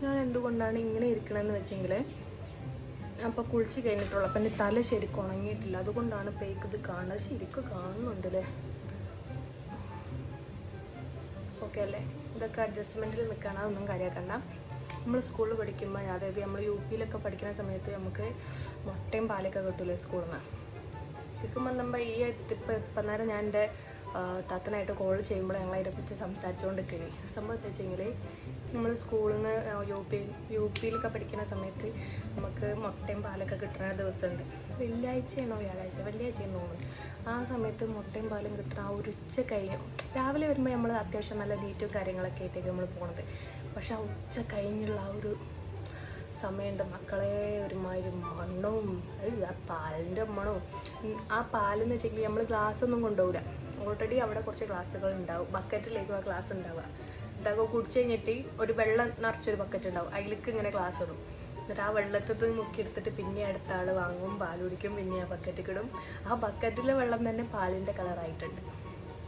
ഞാൻ എന്തുകൊണ്ടാണ് ഇങ്ങനെ ഇരിക്കണമെന്ന് വെച്ചെങ്കിൽ അപ്പോൾ കുളിച്ച് കഴിഞ്ഞിട്ടുള്ളൂ. അപ്പം എൻ്റെ തല ശരിക്കും ഉണങ്ങിയിട്ടില്ല, അതുകൊണ്ടാണ് പേക്ക് ഇത് കാണുന്നത്. ശരിക്കും കാണുന്നുണ്ടല്ലേ? ഓക്കെ അല്ലേ? ഇതൊക്കെ അഡ്ജസ്റ്റ്മെൻറ്റിൽ നിൽക്കണം, അതൊന്നും കാര്യമാക്കണ്ട. നമ്മൾ സ്കൂളിൽ പഠിക്കുമ്പോൾ, അതായത് നമ്മൾ യു പിയിലൊക്കെ പഠിക്കുന്ന സമയത്ത് നമുക്ക് മുട്ടയും പാലൊക്കെ കിട്ടില്ലേ സ്കൂളിൽ നിന്ന്. ശരിക്കും പറഞ്ഞപ്പോൾ ഈ ഇപ്പം നേരം ഞാൻ എൻ്റെ താത്തനായിട്ട് കോൾ ചെയ്യുമ്പോൾ ഞങ്ങൾ അതിനെപ്പറ്റി സംസാരിച്ചുകൊണ്ടിരിക്കണേ. സംഭവം എന്താ വെച്ചെങ്കിൽ, നമ്മൾ സ്കൂളിൽ നിന്ന് യു പിയിലൊക്കെ പഠിക്കുന്ന സമയത്ത് നമുക്ക് മുട്ടയും പാലൊക്കെ കിട്ടുന്ന ദിവസമുണ്ട്. വെള്ളിയാഴ്ചയാണോ വെള്ളിയാഴ്ചയെന്ന് തോന്നുന്നു. ആ സമയത്ത് മുട്ടയും പാലും കിട്ടുന്ന ആ ഒരു ഉച്ച കഴിഞ്ഞു. രാവിലെ വരുമ്പോൾ നമ്മൾ അത്യാവശ്യം നല്ല നീറ്റും കാര്യങ്ങളൊക്കെ ആയിട്ടേക്ക് നമ്മൾ പോണത്. പക്ഷെ ആ ഉച്ച കഴിഞ്ഞുള്ള ആ ഒരു സമയമുണ്ട് മക്കളെ, ഒരുമാതിരി മണവും ആ പാലിൻ്റെ മണവും. ആ പാലെന്ന് വെച്ചെങ്കിൽ നമ്മൾ ഗ്ലാസ്സൊന്നും കൊണ്ടുപോകില്ല. ഓൾറെഡി അവിടെ കുറച്ച് ഗ്ലാസ്സുകൾ ഉണ്ടാവും, ബക്കറ്റിലേക്ക് ആ ഗ്ലാസ് ഉണ്ടാവുക. ഇതൊക്കെ കുടിച്ച് കഴിഞ്ഞിട്ട് ഒരു വെള്ളം നിറച്ചൊരു ബക്കറ്റ് ഉണ്ടാവും, അതിലേക്ക് ഇങ്ങനെ ഗ്ലാസ് ഇടും. എന്നിട്ട് ആ വെള്ളത്തിൽ മുക്കിയെടുത്തിട്ട് പിന്നെ അടുത്ത ആൾ വാങ്ങും, പാൽ കുടിക്കും, പിന്നെ ആ ബക്കറ്റിൽ ഇടും. ആ ബക്കറ്റിലെ വെള്ളം തന്നെ പാലിൻ്റെ കളറായിട്ടുണ്ട്.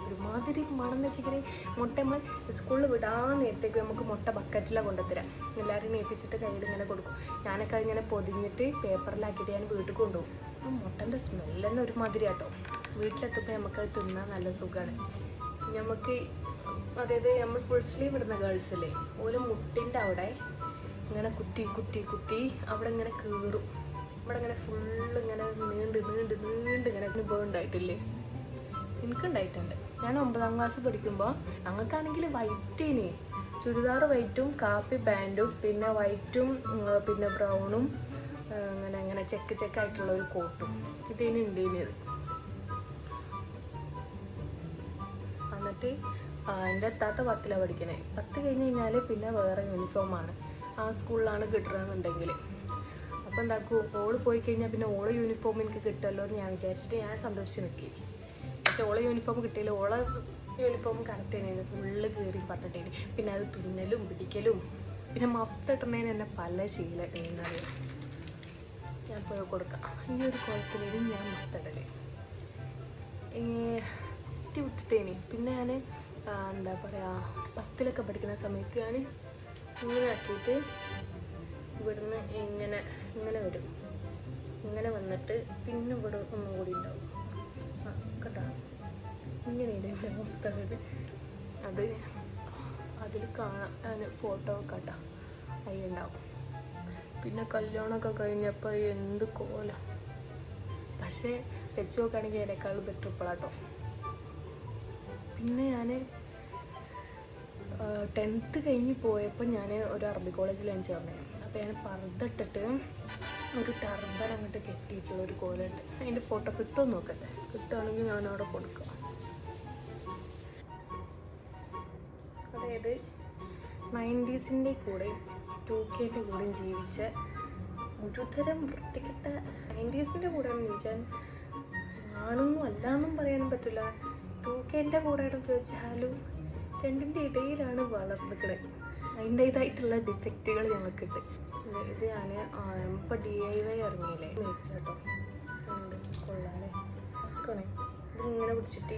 ഒരുമാതിരി മണം എന്ന് വെച്ചെങ്കിൽ മുട്ട നമ്മൾ സ്കൂളിൽ വിടാൻ നേരത്തേക്ക് നമുക്ക് മുട്ട ബക്കറ്റിലാണ് കൊണ്ടുത്തരാം. എല്ലാവരും നേപ്പിച്ചിട്ട് കയ്യിൽ ഇങ്ങനെ കൊടുക്കും. ഞാനൊക്കെ അതിങ്ങനെ പൊതിഞ്ഞിട്ട് പേപ്പറിലാക്കിയിട്ട് ഞാൻ വീട്ടിൽ കൊണ്ടുപോകും. ആ മുട്ടൻ്റെ സ്മെല്ല് തന്നെ ഒരുമാതിരി ആട്ടോ. വീട്ടിലെത്തുമ്പോൾ നമുക്കത് തിന്നാൻ നല്ല സുഖമാണ്. നമുക്ക് അതായത് നമ്മൾ ഫുൾ സ്ലീവ് ഇടുന്ന ഗേൾസല്ലേ, ഓരോ മുട്ടിൻ്റെ അവിടെ ഇങ്ങനെ കുത്തി കുത്തി കുത്തി അവിടെ ഇങ്ങനെ കീറും. ഇവിടെ ഇങ്ങനെ ഫുള്ള് ഇങ്ങനെ നീണ്ട് നീണ്ട് നീണ്ട് ഇങ്ങനെ അനുഭവം ഉണ്ടായിട്ടില്ലേ? എനിക്കുണ്ടായിട്ടുണ്ട്. ഞാൻ 9ാം ക്ലാസ് പഠിക്കുമ്പോൾ ഞങ്ങൾക്കാണെങ്കിൽ വൈറ്റിന് ചുരിദാർ വൈറ്റും കാപ്പി പാൻറ്റും പിന്നെ വൈറ്റും പിന്നെ ബ്രൗണും അങ്ങനെ അങ്ങനെ ചെക്കായിട്ടുള്ള ഒരു കോട്ടും ഇതിന് ഉണ്ടേനത്. എന്നിട്ട് എൻ്റെ അത്താത്ത 10ലാണ് പഠിക്കണേ. 10 കഴിഞ്ഞ് കഴിഞ്ഞാൽ പിന്നെ വേറെ യൂണിഫോമാണ്. ആ സ്കൂളിലാണ് കിട്ടുകയെന്നുണ്ടെങ്കിൽ അപ്പോൾ എന്താക്കും, ഓള് പോയി കഴിഞ്ഞാൽ പിന്നെ ഓളെ യൂണിഫോം എനിക്ക് കിട്ടുമല്ലോ എന്ന് ഞാൻ വിചാരിച്ചിട്ട് ഞാൻ സന്തോഷിച്ച് നിൽക്കി. പക്ഷെ ഓളെ യൂണിഫോം കിട്ടിയില്ല. ഓളെ യൂണിഫോം കറക്റ്റ് തന്നെയായിരുന്നു, ഫുള്ള് കയറി പറഞ്ഞിട്ടേന്. പിന്നെ അത് തുന്നലും പിടിക്കലും പിന്നെ മഫ്തിട്ടണേന് തന്നെ പല ശീലം. ഞാൻ പോയി കൊടുക്കാം. ഈ ഒരു കുളത്തിലും ഞാൻ മഫ്തിടല് വിട്ടിട്ടേനി. പിന്നെ ഞാൻ എന്താ പറയുക, 10ലൊക്കെ പഠിക്കുന്ന സമയത്ത് ഞാൻ ഇങ്ങനെ ആക്കിയിട്ട് ഇവിടുന്ന് ഇങ്ങനെ ഇങ്ങനെ വരും. ഇങ്ങനെ വന്നിട്ട് പിന്നെ ഇവിടെ ഒന്നും കൂടി ഉണ്ടാവും. കേട്ടോ, ഇങ്ങനെയില്ല എൻ്റെ മൊത്തത്തിൽ. അതിൽ കാണാൻ ഞാൻ ഫോട്ടോ കേട്ടോ അതിലുണ്ടാവും. പിന്നെ കല്യാണമൊക്കെ കഴിഞ്ഞപ്പോൾ എന്ത് കോല. പക്ഷേ വെച്ച് നോക്കുകയാണെങ്കിൽ അതിനേക്കാൾ ബെറ്റർ ഇപ്പോഴാട്ടോ. പിന്നെ ഞാൻ 10th കഴിഞ്ഞ് പോയപ്പോൾ ഞാൻ ഒരു അറബി കോളേജിലാണ് ചേർന്നത്. അപ്പോൾ ഞാൻ പർദ്ദ ഒരു ടർബൻ അങ്ങോട്ട് കെട്ടിയിട്ടുള്ള ഒരു കോലുണ്ട്. അതിൻ്റെ ഫോട്ടോ കിട്ടുമോ നോക്കട്ടെ, കിട്ടുകയാണെങ്കിൽ ഞാൻ അവിടെ കൊടുക്കാം. അതായത് 90s കൂടെയും 2K കൂടെയും ജീവിച്ച ഒരുതരം വൃത്തികെട്ട 90s കൂടെയാണെന്ന് ചോദിച്ചാൽ ആണൊന്നും അല്ലാന്നും പറയാനും പറ്റില്ല. 2K കൂടെയാണെന്ന് ചോദിച്ചാലും രണ്ടിൻ്റെ ഇടയിലാണ് വളർന്നിക്കണത്. അതിൻ്റേതായിട്ടുള്ള ഡിഫക്റ്റുകൾ ഞങ്ങൾക്കുണ്ട്. ഇത് ഞാൻ ഇപ്പോൾ DIY ഇറങ്ങിയില്ലേ മേടിച്ചാട്ടോ, കൊള്ളാല്ലേ സ്കണേ. ഇതിങ്ങനെ പിടിച്ചിട്ട്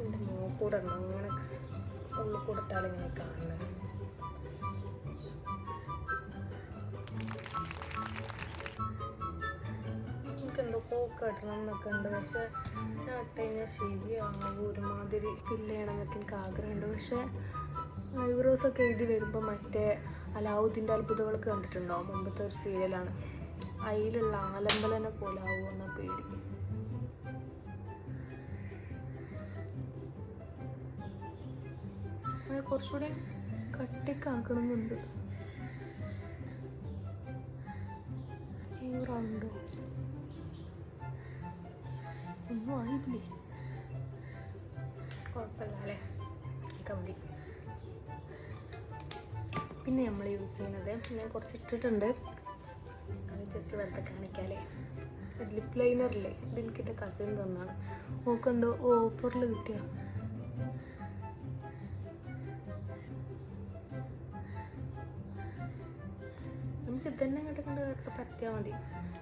എൻ്റെ മൂക്കൂടെ അങ്ങനെ ഉള്ളിൽ കൂടിട്ടാണ് ഇങ്ങനെ കാണുന്നത്. എനിക്കെന്തൊക്കെ കെട്ടണം എന്നൊക്കെ ഉണ്ട്. പക്ഷെ ഞാൻ ഇട്ട് കഴിഞ്ഞാൽ ശരിയാവും, ഒരുമാതിരി ഫില്ല് ചെയ്യണമെന്നൊക്കെ എനിക്ക് ആഗ്രഹമുണ്ട്. പക്ഷെ ഐബ്രോസൊക്കെ എഴുതി വരുമ്പോൾ മറ്റേ അലാവുദ്ദീൻ്റെ അത്ഭുതങ്ങളൊക്കെ കണ്ടിട്ടുണ്ടോ? മുമ്പത്തെ ഒരു സീരിയലാണ്. അതിലുള്ള ആലമ്പലനെ പോലെ ആവുമെന്ന പേടി. അത് കുറച്ചുകൂടി കട്ടിക്കാക്കണമെന്നുണ്ട്. റൗണ്ടോ ഒന്നും ആയില്ലേ? കുഴപ്പമില്ല അല്ലേ, കമ്പി. പിന്നെ നമ്മൾ യൂസ് ചെയ്യുന്നത് ഞാൻ കുറച്ച് ഇട്ടിട്ടുണ്ട്, അത് ജസ്റ്റ് വെറുതെ കാണിക്കാല്ലേ. ലിപ് ലൈനറില്ലേ, ഇത് എനിക്കിൻ്റെ കസിൻ തന്നാണ്. നോക്കെന്തോ ഓഫറിൽ കിട്ടിയ. നമുക്ക് ഇതന്നെ ഇങ്ങോട്ട് കൊണ്ട് പരത്തിയാൽ മതി.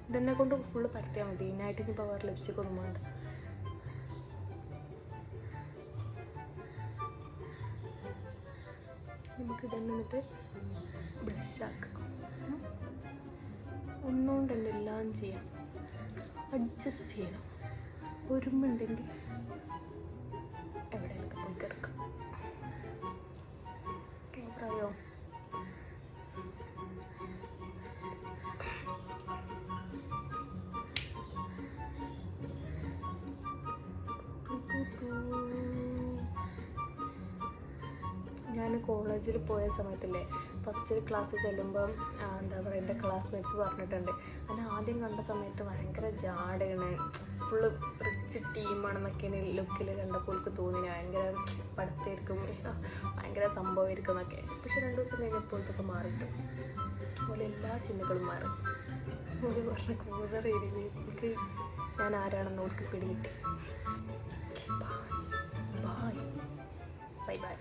ഇതന്നെ കൊണ്ട് ഫുള്ള് പരത്തിയാൽ മതി. ഇതിനായിട്ട് ഇനിയിപ്പോൾ വേറെ ലിപ്സ്റ്റിക് ഒന്നും വേണ്ട. നമുക്ക് ഇതന്നെ എന്നിട്ട് ബ്ലഷാക്കാം. ഒന്നുകൊണ്ട് തന്നെ എല്ലാം ചെയ്യാം, അഡ്ജസ്റ്റ് ചെയ്യണം. ഒരുമുണ്ടെങ്കിൽ എവിടെയൊക്കെ പോയി കിടക്കാം. പറയാമോ? ഞാൻ കോളേജിൽ പോയ സമയത്തില്ലേ, ഫസ്റ്റ് ക്ലാസ് ചെല്ലുമ്പം എന്താ പറയുക, എൻ്റെ ക്ലാസ്മേറ്റ്സ് പറഞ്ഞിട്ടുണ്ട് എന്നെ ആദ്യം കണ്ട സമയത്ത് ഭയങ്കര ജാടയാണ്, ഫുള്ള് റിച്ച് ടീമാണെന്നൊക്കെയാണ് ലുക്കിൽ കണ്ടപ്പോൾ എനിക്ക് തോന്നി, ഭയങ്കര പഠിത്തമായിരിക്കും, ഭയങ്കര സംഭവമായിരിക്കും എന്നൊക്കെ. പക്ഷെ 2 ദിവസം കഴിഞ്ഞപ്പോൾ ഇതൊക്കെ മാറിയിട്ടു, അതുപോലെ എല്ലാ ചിന്തകളും മാറും. ഒരു പറഞ്ഞ കൂടുതൽ രീതിയിൽ എനിക്ക് ഞാൻ ആരാണെന്ന് ഓർക്ക് പിടികിട്ടി. Bye bye.